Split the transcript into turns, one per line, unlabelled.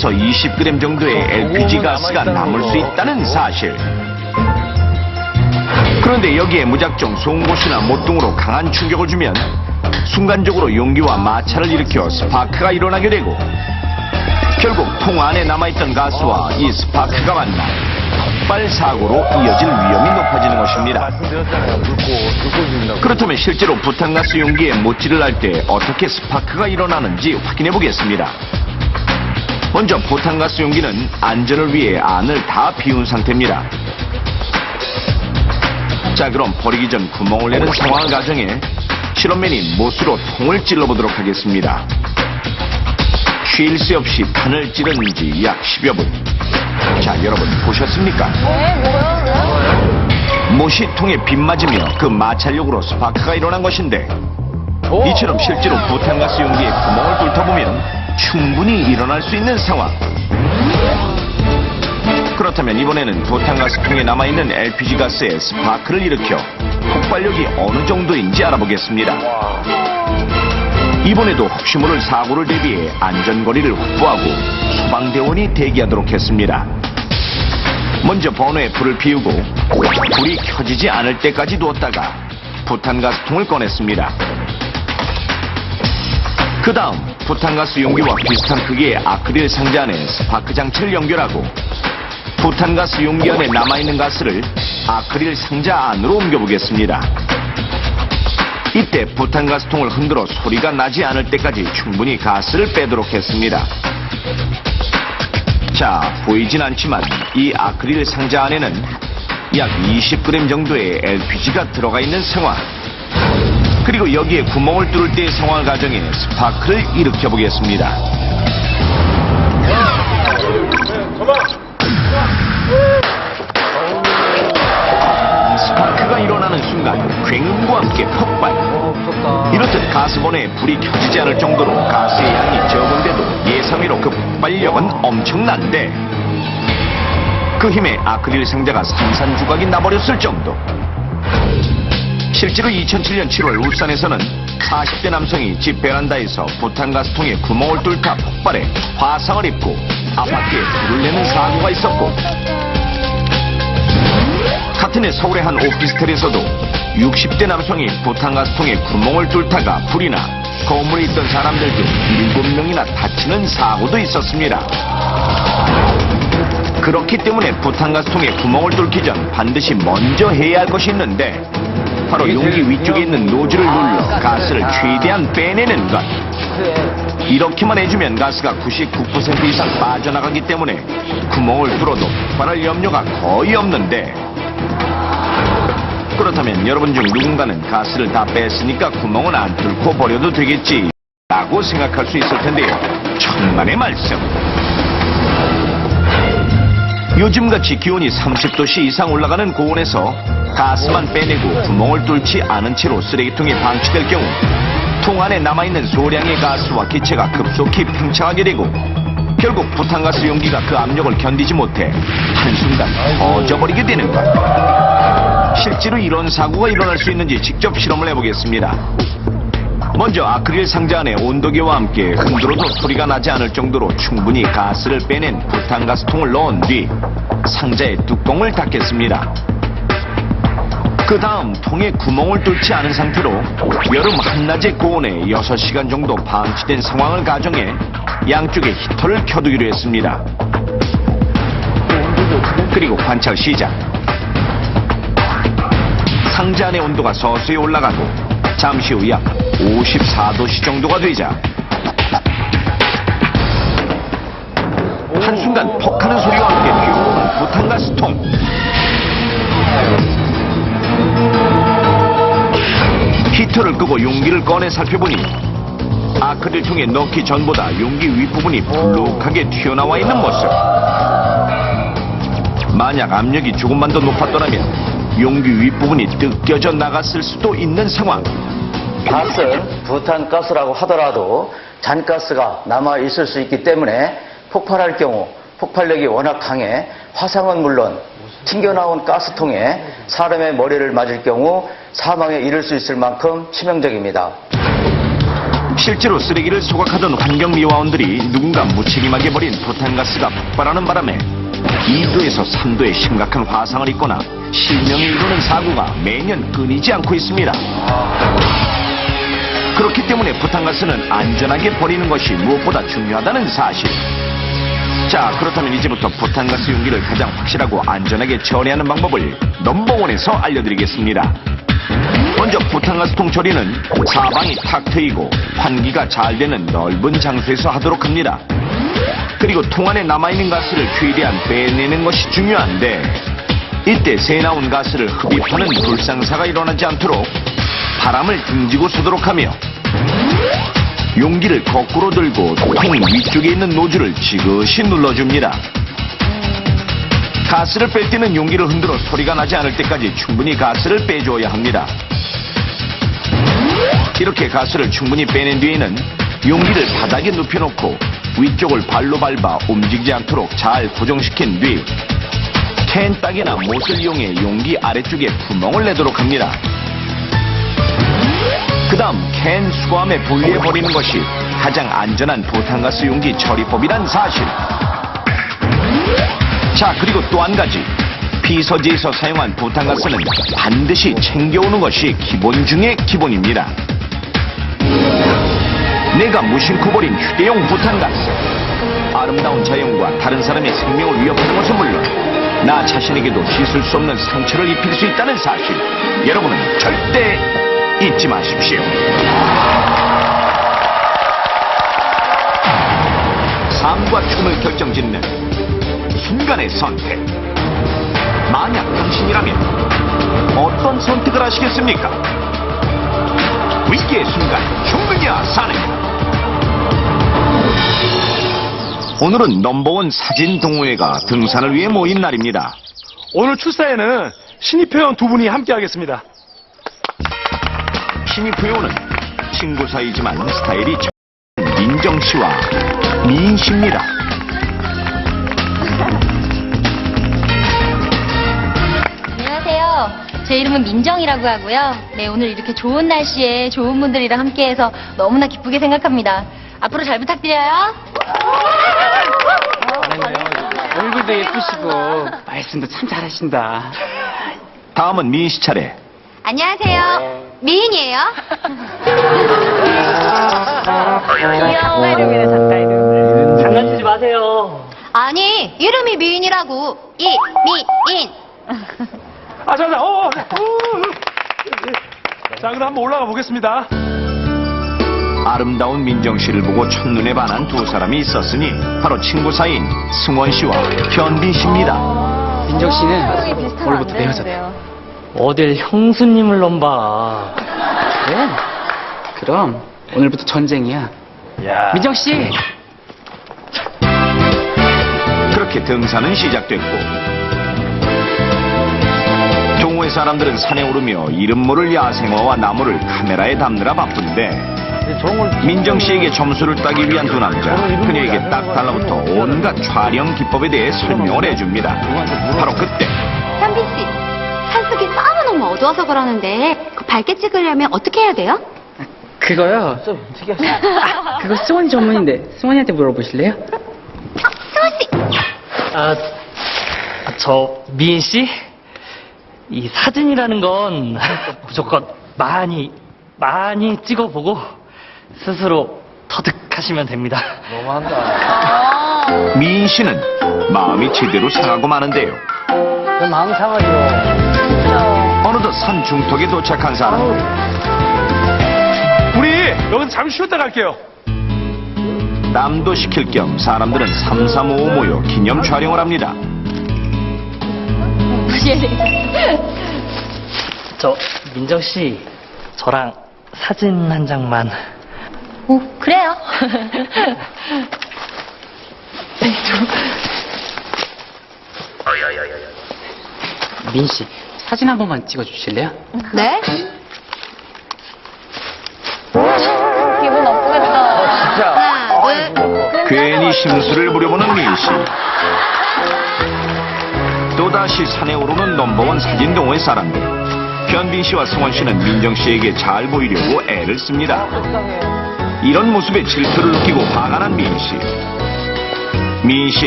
10에서 20g 정도의 LPG 가스가 남을 수 있다는 사실. 그런데 여기에 무작정 송곳이나 못등으로 강한 충격을 주면 순간적으로 용기와 마찰을 일으켜 스파크가 일어나게 되고, 결국 통 안에 남아있던 가스와 이 스파크가 만나 폭발 사고로 이어질 위험이 높아지는 것입니다. 그렇다면 실제로 부탄가스 용기에 못질을 할 때 어떻게 스파크가 일어나는지 확인해 보겠습니다. 먼저 부탄가스 용기는 안전을 위해 안을 다 비운 상태입니다. 자, 그럼 버리기 전 구멍을 내는 상황을 가정해 실험맨이 못으로 통을 찔러보도록 하겠습니다. 쉴 새 없이 판을 찌른 지 약 10여 분. 자, 여러분 보셨습니까? 못이 통에 빗맞으며 그 마찰력으로 스파크가 일어난 것인데, 이처럼 실제로 부탄가스 용기에 구멍을 뚫어보면 충분히 일어날 수 있는 상황. 그렇다면 이번에는 부탄가스 통에 남아있는 LPG 가스에 스파크를 일으켜 폭발력이 어느 정도인지 알아보겠습니다. 이번에도 혹시 모를 사고를 대비해 안전거리를 확보하고 소방대원이 대기하도록 했습니다. 먼저 버너에 불을 피우고 불이 켜지지 않을 때까지 두었다가 부탄가스통을 꺼냈습니다. 그 다음 부탄가스 용기와 비슷한 크기의 아크릴 상자 안에 스파크 장치를 연결하고 부탄가스 용기 안에 남아있는 가스를 아크릴 상자 안으로 옮겨보겠습니다. 이때 부탄가스통을 흔들어 소리가 나지 않을 때까지 충분히 가스를 빼도록 했습니다. 자, 보이진 않지만 이 아크릴 상자 안에는 약 20g 정도의 LPG가 들어가 있는 상황. 그리고 여기에 구멍을 뚫을 때의 상황을 가정해 스파크를 일으켜 보겠습니다. 스파크가 일어나는 순간 굉음과 함께 폭발. 이렇듯 가스버너에 불이 켜지지 않을 정도로 가스의 양이 적은데도 예상외로 그 폭발력은 엄청난데, 그 힘에 아크릴 상자가 산산조각이 나버렸을 정도. 실제로 2007년 7월 울산에서는 40대 남성이 집 베란다에서 부탄가스통에 구멍을 뚫다 폭발해 화상을 입고 아파트에 불을 내는 사고가 있었고, 같은 해 서울의 한 오피스텔에서도 60대 남성이 부탄가스통에 구멍을 뚫다가 불이 나 건물에 있던 사람들 중 7명이나 다치는 사고도 있었습니다. 그렇기 때문에 부탄가스통에 구멍을 뚫기 전 반드시 먼저 해야 할 것이 있는데, 바로 용기 위쪽에 있는 노즐을 눌러 가스를 최대한 빼내는 것. 이렇게만 해주면 가스가 99% 이상 빠져나가기 때문에 구멍을 뚫어도 폭발할 염려가 거의 없는데, 그렇다면 여러분 중 누군가는 가스를 다 뺐으니까 구멍은 안 뚫고 버려도 되겠지 라고 생각할 수 있을 텐데요. 천만의 말씀. 요즘같이 기온이 30도씨 이상 올라가는 고온에서 가스만 빼내고 구멍을 뚫지 않은 채로 쓰레기통에 방치될 경우 통 안에 남아있는 소량의 가스와 기체가 급속히 팽창하게 되고, 결국 부탄가스 용기가 그 압력을 견디지 못해 한순간 터져버리게 되는 것. 실제로 이런 사고가 일어날 수 있는지 직접 실험을 해보겠습니다. 먼저 아크릴 상자 안에 온도계와 함께 흔들어도 소리가 나지 않을 정도로 충분히 가스를 빼낸 부탄가스통을 넣은 뒤 상자의 뚜껑을 닫겠습니다. 그 다음 통에 구멍을 뚫지 않은 상태로 여름 한낮의 고온에 6시간 정도 방치된 상황을 가정해 양쪽에 히터를 켜두기로 했습니다. 그리고 관찰 시작. 상자 안의 온도가 서서히 올라가고 잠시 후 약 54도씨 정도가 되자 한순간 퍽하는 소리와 함께 튀어오른 부탄가스통. 히터를 끄고 용기를 꺼내 살펴보니 아크릴 통에 넣기 전보다 용기 윗부분이 불룩하게 튀어나와 있는 모습. 만약 압력이 조금만 더 높았더라면 용기 윗부분이 뜯겨져 나갔을 수도 있는 상황.
가스는 부탄가스라고 하더라도 잔가스가 남아 있을 수 있기 때문에 폭발할 경우 폭발력이 워낙 강해 화상은 물론 튕겨나온 가스통에 사람의 머리를 맞을 경우 사망에 이를 수 있을 만큼 치명적입니다.
실제로 쓰레기를 소각하던 환경미화원들이 누군가 무책임하게 버린 부탄가스가 폭발하는 바람에 2도에서 3도의 심각한 화상을 입거나 실명에 이르는 사고가 매년 끊이지 않고 있습니다. 그렇기 때문에 부탄가스는 안전하게 버리는 것이 무엇보다 중요하다는 사실. 자, 그렇다면 이제부터 부탄가스 용기를 가장 확실하고 안전하게 처리하는 방법을 넘버원에서 알려드리겠습니다. 먼저 부탄가스통 처리는 사방이 탁 트이고 환기가 잘 되는 넓은 장소에서 하도록 합니다. 그리고 통 안에 남아있는 가스를 최대한 빼내는 것이 중요한데, 이때 새 나온 가스를 흡입하는 불상사가 일어나지 않도록 바람을 등지고 쏘도록 하며, 용기를 거꾸로 들고 통 위쪽에 있는 노즐을 지그시 눌러줍니다. 가스를 뺄 때는 용기를 흔들어 소리가 나지 않을 때까지 충분히 가스를 빼줘야 합니다. 이렇게 가스를 충분히 빼낸 뒤에는 용기를 바닥에 눕혀놓고 위쪽을 발로 밟아 움직이지 않도록 잘 고정시킨 뒤 캔딱이나 못을 이용해 용기 아래쪽에 구멍을 내도록 합니다. 그 다음 캔 수거함에 분리해버리는 것이 가장 안전한 부탄가스 용기 처리법이란 사실. 자, 그리고 또 한 가지, 피서지에서 사용한 부탄가스는 반드시 챙겨오는 것이 기본 중의 기본입니다. 내가 무심코 버린 휴대용 부탄가스, 아름다운 자연과 다른 사람의 생명을 위협하는 것은 물론 나 자신에게도 씻을 수 없는 상처를 입힐 수 있다는 사실, 여러분은 절대 잊지 마십시오. 삶과 죽음을 결정짓는 순간의 선택. 만약 당신이라면 어떤 선택을 하시겠습니까? 위기의 순간 죽느냐 사느냐. 오늘은 넘버원 사진 동호회가 등산을 위해 모인 날입니다.
오늘 출사에는 신입 회원 두 분이 함께 하겠습니다.
신입 회원은 친구 사이지만 스타일이 민정 씨와 미인 씨입니다.
안녕하세요. 제 이름은 민정이라고 하고요. 네, 오늘 이렇게 좋은 날씨에 좋은 분들이랑 함께해서 너무나 기쁘게 생각합니다. 앞으로 잘 부탁드려요.
얼굴도 예쁘시고 말씀도 참 잘하신다.
다음은 미인 씨 차례.
안녕하세요. 미인이에요. 귀여워. 이름이네, 작가 이름.
장난치지 마세요.
아니, 이름이 미인이라고. 미인.
자, 그럼 한번 올라가 보겠습니다.
아름다운 민정 씨를 보고 첫눈에 반한 두 사람이 있었으니 바로 친구 사이인 승원 씨와 현빈 씨입니다.
민정 씨는 오늘부터 내 여자다. 어딜 형수님을 넘봐. 그래? 그럼 오늘부터 전쟁이야. 민정 씨.
그렇게 등산은 시작됐고, 동호회 사람들은 산에 오르며 이름 모를 야생화와 나무를 카메라에 담느라 바쁜데, 민정 씨에게 점수를 따기 위한 두 남자, 그녀에게 딱 달라붙어 온갖 촬영 기법에 대해 설명을 해줍니다. 바로 그때
현빈 씨, 산속이 너무너무 어두워서 그러는데 그 밝게 찍으려면 어떻게 해야 돼요?
그거요. 좀 특이하시네. 그거 승원이 전문인데 승원이한테 물어보실래요?
승원 씨,
저 미인 씨, 이 사진이라는 건 무조건 많이 찍어보고 스스로 터득하시면 됩니다.
미인 씨는 마음이 제대로 상하고 마는데요.
마음 상하죠.
어느덧 산 중턱에 도착한 사람들.
우리 여기서 잠시 쉬었다 갈게요.
땀도 식힐 겸 사람들은 335 모여 기념 촬영을 합니다.
저 민정 씨, 저랑 사진 한 장만.
오, 그래요.
민 씨, 사진 한 번만 찍어주실래요?
네?
기분 나쁘겠다.
하나, 둘.
괜히 심수를 부려보는 미인 씨. 또다시 산에 오르는 넘버원 사진 동호회 사람들. 현빈 씨와 승원 씨는 민정 씨에게 잘 보이려고 애를 씁니다. 이런 모습에 질투를 느끼고 화가 난 미인 씨.